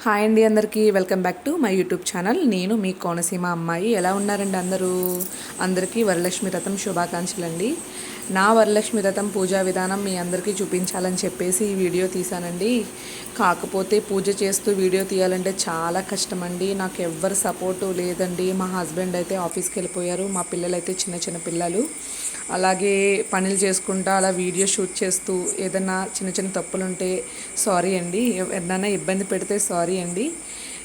Hi అండి, అందరికీ welcome back to my YouTube channel. నేను మీ కోనసీమ అమ్మాయి. ఎలా ఉన్నారండి అందరికీ వరలక్ష్మి వ్రతం శుభాకాంక్షలు అండి. నా వరలక్ష్మి వ్రతం పూజా విధానం మీ అందరికీ చూపించాలని చెప్పేసి ఈ వీడియో తీశానండి. కాకపోతే పూజ చేస్తూ వీడియో తీయాలంటే చాలా కష్టం అండి. నాకు ఎవ్వరు సపోర్టు లేదండి. మా హస్బెండ్ అయితే ఆఫీస్కి వెళ్ళిపోయారు. మా పిల్లలు అయితే చిన్న చిన్న పిల్లలు. అలాగే పనులు చేసుకుంటా అలా వీడియో షూట్ చేస్తూ ఏదైనా చిన్న చిన్న తప్పులు ఉంటే సారీ అండి. ఎవరినైనా ఇబ్బంది పెడితే సారీ అండి.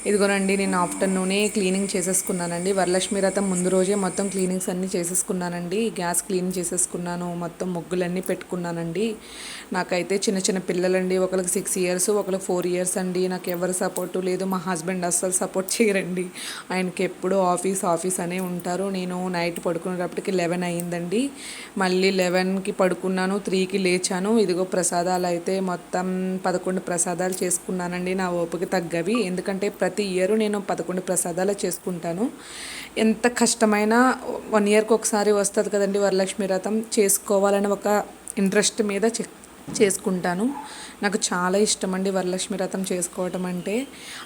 ఇదిగోనండి, నేను ఆఫ్టర్నూనే క్లీనింగ్ చేసేసుకున్నానండి. వరలక్ష్మి వ్రతం ముందు రోజే మొత్తం క్లీనింగ్స్ అన్నీ చేసేసుకున్నానండి. గ్యాస్ క్లీన్ చేసేసుకున్నాను, మొత్తం ముగ్గులన్నీ పెట్టుకున్నానండి. నాకైతే చిన్న చిన్న పిల్లలండి, ఒకరికి 6 ఇయర్స్, ఒకరికి 4 ఇయర్స్ అండి. నాకు ఎవరు సపోర్టు లేదు. మా హస్బెండ్ అస్సలు సపోర్ట్ చేయరండి. ఆయనకి ఎప్పుడూ ఆఫీస్ అనే ఉంటారు. నేను నైట్ పడుకునేటప్పటికి 11 అయ్యిందండి. మళ్ళీ 11కి పడుకున్నాను, 3కి లేచాను. ఇదిగో ప్రసాదాలు అయితే మొత్తం 11 ప్రసాదాలు చేసుకున్నానండి, నా ఓపిక తగ్గవి. ఎందుకంటే ప్రతి ఇయర్ నేను 11 ప్రసాదాలు చేసుకుంటాను. ఎంత కష్టమైనా 1 ఇయర్కి ఒకసారి వస్తుంది కదండి వరలక్ష్మి వ్రతం. చేసుకోవాలని ఒక ఇంట్రెస్ట్ మీద చేసుకుంటాను. నాకు చాలా ఇష్టం అండి వరలక్ష్మి వ్రతం చేసుకోవటం అంటే.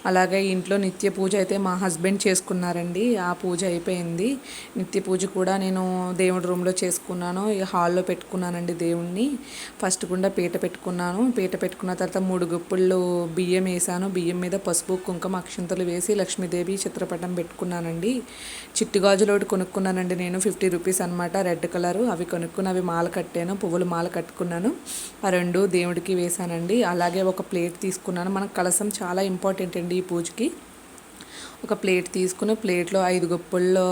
అలాగే ఇంట్లో నిత్య పూజ అయితే మా హస్బెండ్ చేసుకున్నారండి. ఆ పూజ అయిపోయింది. నిత్య పూజ కూడా నేను దేవుడి రూమ్లో చేసుకున్నాను. హాల్లో పెట్టుకున్నానండి దేవుణ్ణి. ఫస్ట్ గుండా పీట పెట్టుకున్నాను. పీట పెట్టుకున్న తర్వాత 3 గుప్పుళ్ళు బియ్యం వేసాను. బియ్యం మీద పసుపు కుంకుమ అక్షంతలు వేసి లక్ష్మీదేవి చిత్రపటం పెట్టుకున్నానండి. చిట్టు గాజులు ఒకటి కొనుక్కున్నానండి నేను, 50 రూపీస్ అనమాట, రెడ్ కలరు. అవి కొనుక్కుని అవి మాల కట్టాను, పువ్వులు మాల కట్టుకున్నాను. ఆ 2 దేవుడికి వేసానండి. అలాగే ఒక ప్లేట్ తీసుకున్నాను. మనకు కలసం చాలా ఇంపార్టెంట్ అండి ఈ పూజకి. ఒక ప్లేట్ తీసుకుని ప్లేట్లో 5 గుప్పుల్లో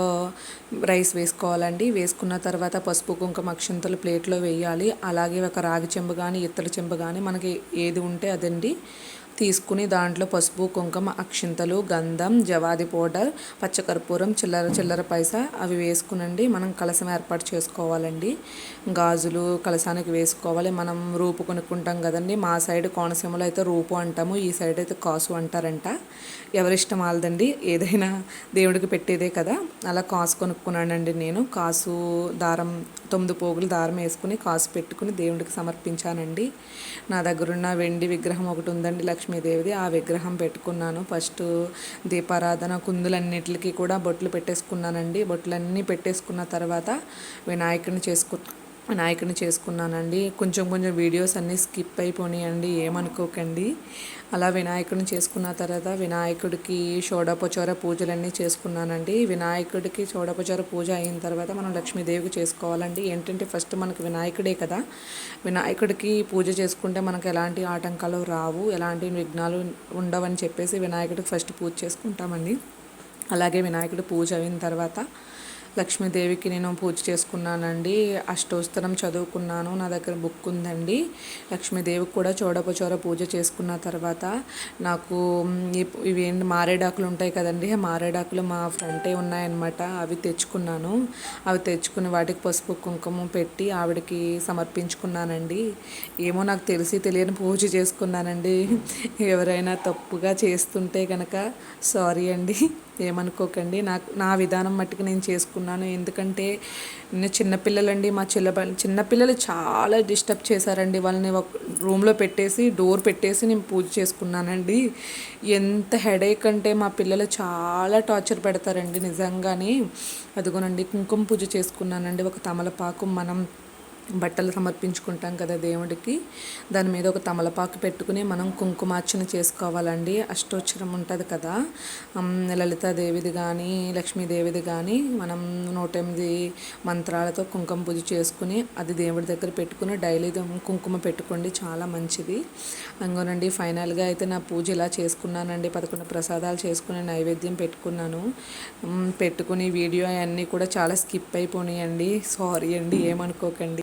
రైస్ వేసుకోవాలండి. వేసుకున్న తర్వాత పసుపు కుంకుమ అక్షంతలు ప్లేట్లో వేయాలి. అలాగే ఒక రాగి చెంబు కానీ ఇత్తడి చెంబు కానీ మనకి ఏది ఉంటే అదండి తీసుకుని దాంట్లో పసుపు కుంకుమ అక్షింతలు, గంధం, జవాది పౌడర్, పచ్చకర్పూరం, చిల్లర పైసా అవి వేసుకునండి మనం కలసం ఏర్పాటు చేసుకోవాలండి. గాజులు కలసానికి వేసుకోవాలి. మనం రూపు కొనుక్కుంటాం కదండి. మా సైడ్ కోనసీమలో అయితే రూపు అంటాము, ఈ సైడ్ అయితే కాసు అంటారంట. ఎవరిష్టం వాళ్ళదండి, ఏదైనా దేవుడికి పెట్టేదే కదా. అలా కాసు కొనుక్కున్నానండి నేను. కాసు దారం 9 పోగులు దారం వేసుకుని కాసు పెట్టుకుని దేవుడికి సమర్పించానండి. నా దగ్గరున్న వెండి విగ్రహం ఒకటి ఉందండి లక్ష్మీదేవిది. ఆ విగ్రహం పెట్టుకున్నాను. ఫస్ట్ దీపారాధన కుందులన్నిటికీ కూడా బొట్లు పెట్టేసుకున్నానండి. బొట్లన్నీ పెట్టేసుకున్న తర్వాత వినాయకుడిని చేసుకున్నానండి. కొంచెం వీడియోస్ అన్నీ స్కిప్ అయిపోయినాయండి, ఏమనుకోకండి. అలా వినాయకుడిని చేసుకున్న తర్వాత వినాయకుడికి షోడోపచార పూజలన్నీ చేసుకున్నానండి. వినాయకుడికి షోడోపచార పూజ అయిన తర్వాత మనం లక్ష్మీదేవికి చేసుకోవాలండి. ఏంటంటే ఫస్ట్ మనకు వినాయకుడే కదా. వినాయకుడికి పూజ చేసుకుంటే మనకు ఎలాంటి ఆటంకాలు రావు, ఎలాంటి విఘ్నాలు ఉండవని చెప్పేసి వినాయకుడికి ఫస్ట్ పూజ చేసుకుంటామండి. అలాగే వినాయకుడి పూజ అయిన తర్వాత లక్ష్మీదేవికి నేను పూజ చేసుకున్నానండి. అష్టోత్తరం చదువుకున్నాను. నా దగ్గర బుక్ ఉందండి. లక్ష్మీదేవికి కూడా చోడపచోర పూజ చేసుకున్న తర్వాత నాకు ఇవి మారేడాకులు ఉంటాయి కదండి. ఆ మారేడాకులు మా ఫ్రంటే ఉన్నాయన్నమాట. అవి తెచ్చుకుని వాటికి పసుపు కుంకుమ పెట్టి ఆవిడకి సమర్పించుకున్నానండి. ఏమో నాకు తెలియని పూజ చేసుకున్నానండి. ఎవరైనా తప్పుగా చేస్తుంటే కనుక సారీ అండి, ఏమనుకోకండి. నా విధానం మట్టుకు నేను చేసుకున్నాను. ఎందుకంటే నేను చిన్నపిల్లలండి, మా చిన్నపిల్లలు చాలా డిస్టర్బ్ చేశారండి. వాళ్ళని ఒక రూమ్లో పెట్టేసి డోర్ పెట్టేసి నేను పూజ చేసుకున్నానండి. ఎంత హెడేక్ అంటే మా పిల్లలు చాలా టార్చర్ పెడతారండి నిజంగానే. అదిగోనండి, కుంకుమ పూజ చేసుకున్నానండి. ఒక తమలపాకు, మనం బట్టలు సమర్పించుకుంటాం కదా దేవుడికి, దాని మీద ఒక తమలపాకు పెట్టుకుని మనం కుంకుమార్చన చేసుకోవాలండి. అష్టోత్తరం ఉంటుంది కదా, లలితాదేవిది కానీ లక్ష్మీదేవిది కానీ మనం 108 మంత్రాలతో కుంకుమ పూజ చేసుకుని అది దేవుడి దగ్గర పెట్టుకుని డైలీ కుంకుమ పెట్టుకోండి, చాలా మంచిది. అంగోనండి, ఫైనల్గా అయితే నా పూజ ఇలా చేసుకున్నానండి. 11 ప్రసాదాలు చేసుకుని నైవేద్యం పెట్టుకుని వీడియో అన్నీ కూడా చాలా స్కిప్ అయిపోయినాయండి. సారీ అండి, ఏమనుకోకండి.